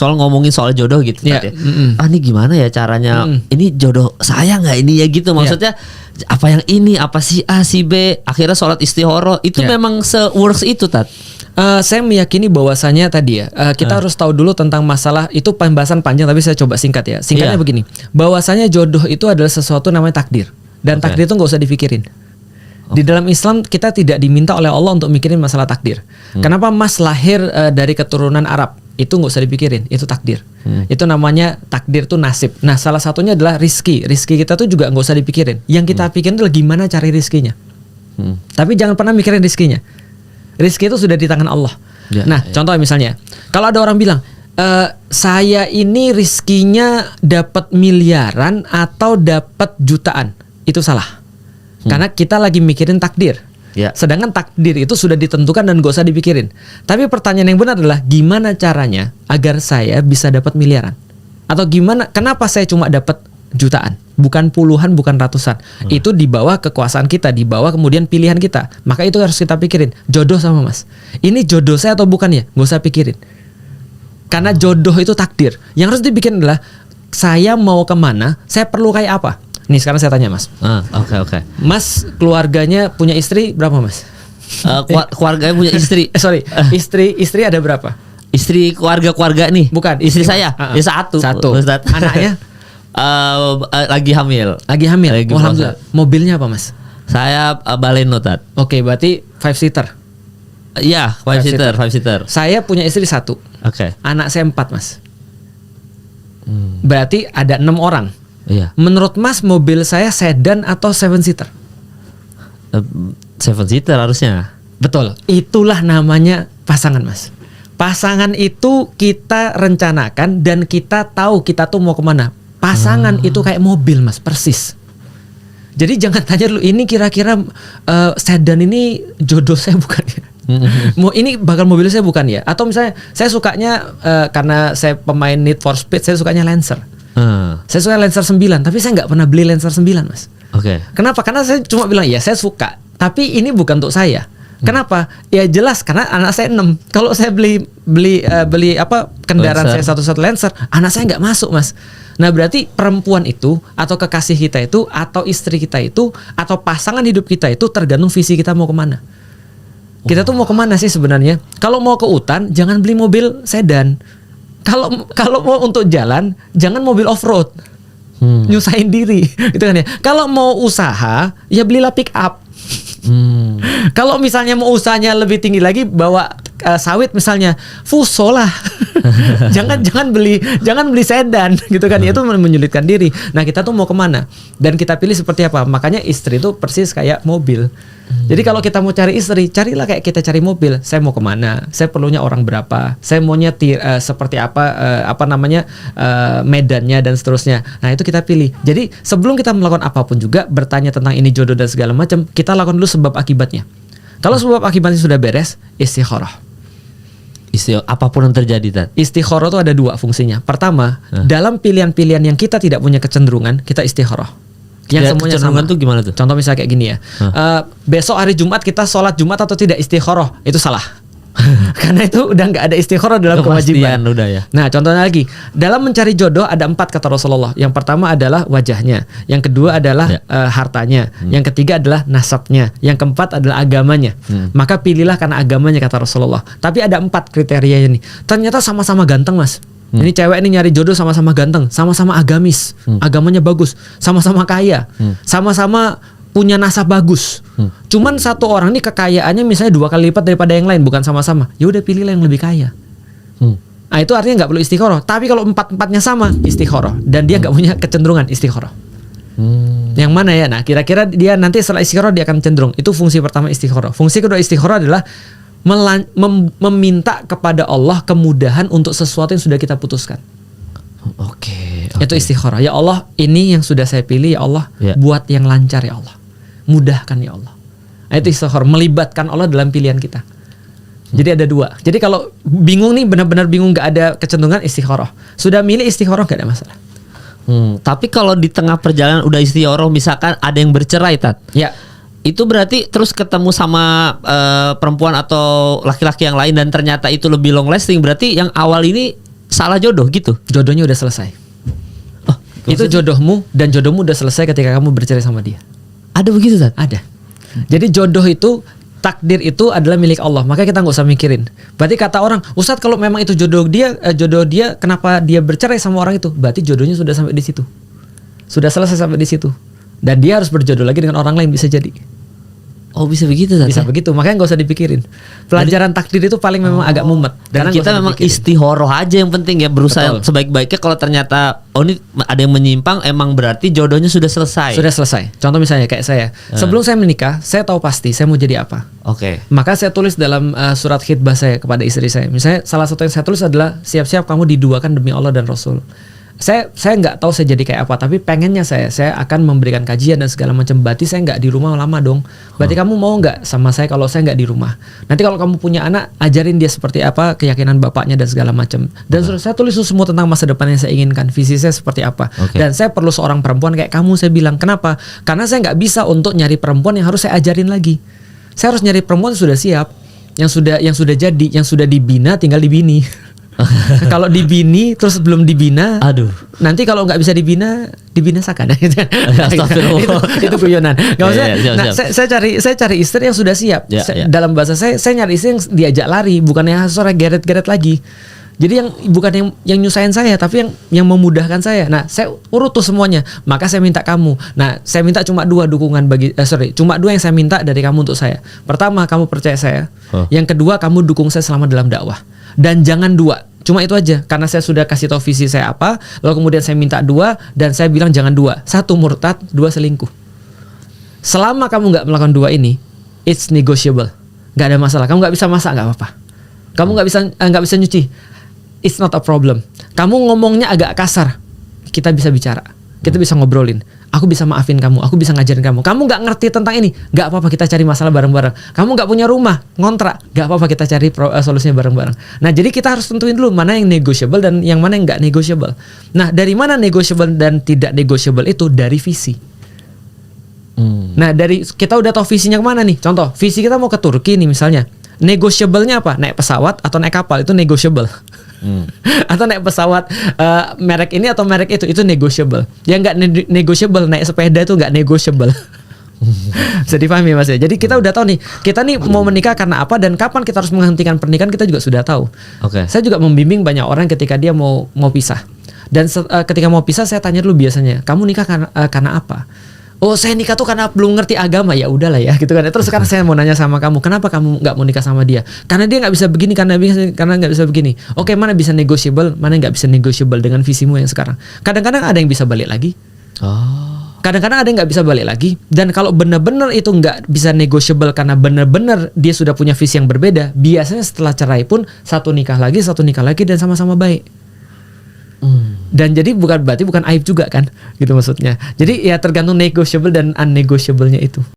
soal ngomongin soal jodoh gitu Ya. Tat, ya. Ini gimana ya caranya? Ini jodoh saya nggak ini ya gitu maksudnya. Apa yang ini, apa si A, si B, akhirnya sholat istikharah itu memang se-works itu Tat. Saya meyakini bahwasanya tadi ya kita harus tahu dulu tentang masalah itu, pembahasan panjang tapi saya coba singkat ya. Singkatnya begini, bahwasanya jodoh itu adalah sesuatu namanya takdir, dan takdir itu nggak usah dipikirin. Di dalam Islam kita tidak diminta oleh Allah untuk mikirin masalah takdir. Kenapa Mas lahir dari keturunan Arab? Itu nggak usah dipikirin, itu takdir. Itu namanya takdir, tuh nasib. Nah, salah satunya adalah rizki. Rizki kita tuh juga nggak usah dipikirin. Yang kita pikirin adalah gimana cari rizkinya. Tapi jangan pernah mikirin rizkinya. Rizki itu sudah di tangan Allah. Nah, contoh misalnya, kalau ada orang bilang, saya ini rizkinya dapat miliaran atau dapat jutaan, itu salah. Karena kita lagi mikirin takdir. Sedangkan takdir itu sudah ditentukan dan gak usah dipikirin. Tapi pertanyaan yang benar adalah gimana caranya agar saya bisa dapat miliaran? Atau gimana, kenapa saya cuma dapat jutaan, bukan puluhan, bukan ratusan? Itu di bawah kekuasaan kita, di bawah kemudian pilihan kita. Maka itu harus kita pikirin. Jodoh sama Mas, ini jodoh saya atau bukan ya? Gak usah pikirin. Karena jodoh itu takdir. Yang harus dipikirin adalah saya mau kemana, saya perlu kayak apa. Nih sekarang saya tanya Mas. Oke. Mas keluarganya punya istri berapa Mas? Keluarganya punya istri. Istri ada berapa? Istri keluarga nih. Bukan. Istri saya. Ya satu. Ustaz. Anaknya? Lagi hamil. Alhamdulillah. Mobilnya apa Mas? Saya Baleno Tat. Oke, berarti 5 seater. Iya, 5 seater. Saya punya istri 1. Oke. Anak saya 4 Mas. Berarti ada 6 orang. Iya. Menurut Mas mobil saya sedan atau 7 seater? 7 seater harusnya. Betul. Itulah namanya pasangan Mas. Pasangan itu kita rencanakan dan kita tahu kita tuh mau kemana. Pasangan itu kayak mobil Mas, persis. Jadi jangan tanya dulu, ini kira-kira sedan ini jodoh saya bukan ya? Mau ini bakal mobil saya bukan ya? Atau misalnya saya sukanya karena saya pemain Need for Speed, saya sukanya Lancer. Saya suka Lancer 9, tapi saya nggak pernah beli Lancer 9 Mas. Kenapa? Karena saya cuma bilang ya saya suka, tapi ini bukan untuk saya. Kenapa? Ya jelas karena anak saya 6. Kalau saya beli kendaraan Lancer. Saya satu-satu Lancer, anak saya nggak masuk Mas. Nah berarti perempuan itu atau kekasih kita itu atau istri kita itu atau pasangan hidup kita itu tergantung visi kita mau kemana. Kita tuh mau kemana sih sebenarnya? Kalau mau ke hutan jangan beli mobil sedan. Kalau mau untuk jalan jangan mobil off road. Nyusahin diri gitu kan ya. Kalau mau usaha ya belilah pick up. Kalau misalnya mau usahanya lebih tinggi lagi bawa sawit misalnya Fuso lah. jangan beli sedan gitu kan. Itu menyulitkan diri. Nah kita tuh mau kemana dan kita pilih seperti apa. Makanya istri itu persis kayak mobil. Jadi kalau kita mau cari istri, carilah kayak kita cari mobil. Saya mau kemana, saya perlunya orang berapa, saya maunya seperti apa medannya dan seterusnya. Nah itu kita pilih. Jadi sebelum kita melakukan apapun juga bertanya tentang ini jodoh dan segala macam, kita lakukan dulu sebab akibatnya. Kalau sebab akibatnya sudah beres, istikharah. Apapun yang terjadi Tat. Istikharah itu ada 2 fungsinya. Pertama, dalam pilihan-pilihan yang kita tidak punya kecenderungan, kita istikharah. Yang semuanya sama. Tuh gimana tuh? Contoh misalnya kayak gini ya. Besok hari Jumat kita sholat Jumat atau tidak istikharah, itu salah. Karena itu udah nggak ada istikharah dalam kewajiban. Udah ya. Nah contohnya lagi, dalam mencari jodoh ada 4 kata Rasulullah. Yang pertama adalah wajahnya, yang kedua adalah hartanya, yang ketiga adalah nasabnya, yang keempat adalah agamanya. Maka pilihlah karena agamanya kata Rasulullah. Tapi ada 4 kriterianya nih. Ternyata sama-sama ganteng Mas. Ini cewek ini nyari jodoh sama-sama ganteng, sama-sama agamis, agamanya bagus, sama-sama kaya, sama-sama punya nasab bagus. Cuman satu orang ini kekayaannya misalnya 2 kali lipat daripada yang lain, bukan sama-sama. Ya udah pilihlah yang lebih kaya. Nah itu artinya nggak perlu istikharah. Tapi kalau 4-4-nya sama, istikharah. Dan dia nggak punya kecenderungan istikharah. Yang mana ya? Nah kira-kira dia nanti setelah istikharah dia akan cenderung. Itu fungsi pertama istikharah. Fungsi kedua istikharah adalah meminta kepada Allah kemudahan untuk sesuatu yang sudah kita putuskan. Oke. Itu istikharah. Ya Allah, ini yang sudah saya pilih ya Allah, buat yang lancar ya Allah. Mudahkan ya Allah. Nah, itu istikharah, melibatkan Allah dalam pilihan kita. Jadi ada 2. Jadi kalau bingung nih, benar-benar bingung, nggak ada kecenderungan, istikharah. Sudah milih istikharah nggak ada masalah. Tapi kalau di tengah perjalanan udah istikharah, misalkan ada yang bercerai Tat. Ya. Itu berarti terus ketemu sama perempuan atau laki-laki yang lain dan ternyata itu lebih long lasting. Berarti yang awal ini salah jodoh gitu. Jodohnya udah selesai. Oh, Itu jodohmu, dan jodohmu udah selesai ketika kamu bercerai sama dia. ada begitu Tat? Ada. Jadi jodoh itu, takdir itu adalah milik Allah. Maka kita nggak usah mikirin. Berarti kata orang, Ustadz kalau memang itu jodoh dia, kenapa dia bercerai sama orang itu? Berarti jodohnya sudah sampai di situ. Sudah selesai sampai di situ. Dan dia harus berjodoh lagi dengan orang lain, bisa jadi. Oh bisa begitu Tat? Bisa begitu, makanya nggak usah dipikirin. Pelajaran takdir itu paling memang agak mumet. Dan Karena kita memang istihoroh aja yang penting ya, berusaha Betul. sebaik-baiknya. Kalau ternyata ini ada yang menyimpang, emang berarti jodohnya sudah selesai. sudah selesai. Contoh misalnya kayak saya, sebelum saya menikah, saya tahu pasti saya mau jadi apa. Oke. Maka saya tulis dalam surat khitbah saya kepada istri saya. Misalnya salah satu yang saya tulis adalah siap-siap kamu diduakan demi Allah dan Rasul. Saya nggak tahu saya jadi kayak apa, tapi pengennya saya akan memberikan kajian dan segala macam. Berarti saya nggak di rumah lama dong. Berarti kamu mau nggak sama saya kalau saya nggak di rumah? Nanti kalau kamu punya anak, ajarin dia seperti apa keyakinan bapaknya dan segala macam. Dan saya tulis semua tentang masa depan yang saya inginkan, visi saya seperti apa. Dan saya perlu seorang perempuan kayak kamu. Saya bilang kenapa? Karena saya nggak bisa untuk nyari perempuan yang harus saya ajarin lagi. Saya harus nyari perempuan yang sudah siap, yang sudah jadi, yang sudah dibina, tinggal dibini. Kalau dibini terus belum dibina, Aduh. nanti kalau nggak bisa dibinasakan. Astagfirullah. itu guyonan. Nggak usah. Siap, Nah, saya cari istri yang sudah siap. Ya, ya. Dalam bahasa saya nyari istri yang diajak lari, bukan yang sore geret-geret lagi. Jadi yang bukan yang nyusahin saya, tapi yang memudahkan saya. Nah, saya urut tuh semuanya. Maka saya minta kamu. Nah, saya minta cuma dua yang saya minta dari kamu untuk saya. Pertama, kamu percaya saya. Yang kedua, kamu dukung saya selama dalam dakwah. Dan jangan dua. Cuma itu aja. Karena saya sudah kasih tahu visi saya apa, lalu kemudian saya minta dua, dan saya bilang jangan dua. Satu murtad, dua selingkuh. Selama kamu nggak melakukan dua ini, it's negotiable. Nggak ada masalah. Kamu nggak bisa masak, nggak apa-apa. Kamu nggak bisa nyuci. It's not a problem. Kamu ngomongnya agak kasar, kita bisa bicara, kita bisa ngobrolin. Aku bisa maafin kamu, aku bisa ngajarin kamu. Kamu nggak ngerti tentang ini, nggak apa-apa, kita cari masalah bareng-bareng. Kamu nggak punya rumah, ngontrak, nggak apa-apa, kita cari solusinya bareng-bareng. Nah, jadi kita harus tentuin dulu mana yang negotiable dan yang mana yang nggak negotiable. Nah, dari mana negotiable dan tidak negotiable itu dari visi. Nah, dari kita udah tahu visinya kemana nih. Contoh, visi kita mau ke Turki nih misalnya. Negotiable-nya apa? Naik pesawat atau naik kapal, itu negotiable. Atau naik pesawat merek ini atau merek itu negotiable. Yang nggak negotiable, naik sepeda itu nggak negotiable. Bisa dipahami Mas ya. Jadi kita udah tahu nih, kita nih mau menikah karena apa dan kapan kita harus menghentikan pernikahan, kita juga sudah tahu. Saya juga membimbing banyak orang ketika dia mau pisah. Dan ketika mau pisah, saya tanya dulu biasanya, kamu nikah karena apa? Oh, saya nikah tuh karena belum ngerti agama. Ya udahlah ya, gitu kan. Terus sekarang saya mau nanya sama kamu, kenapa kamu nggak mau nikah sama dia? Karena dia nggak bisa begini, karena nggak bisa begini. Oke, mana bisa negotiable, mana nggak bisa negotiable dengan visimu yang sekarang. Kadang-kadang ada yang bisa balik lagi. Kadang-kadang ada yang nggak bisa balik lagi. Dan kalau benar-benar itu nggak bisa negotiable karena benar-benar dia sudah punya visi yang berbeda, biasanya setelah cerai pun satu nikah lagi dan sama-sama baik. Dan jadi berarti bukan aib juga kan, gitu maksudnya. Jadi ya tergantung negotiable dan unnegotiable-nya itu.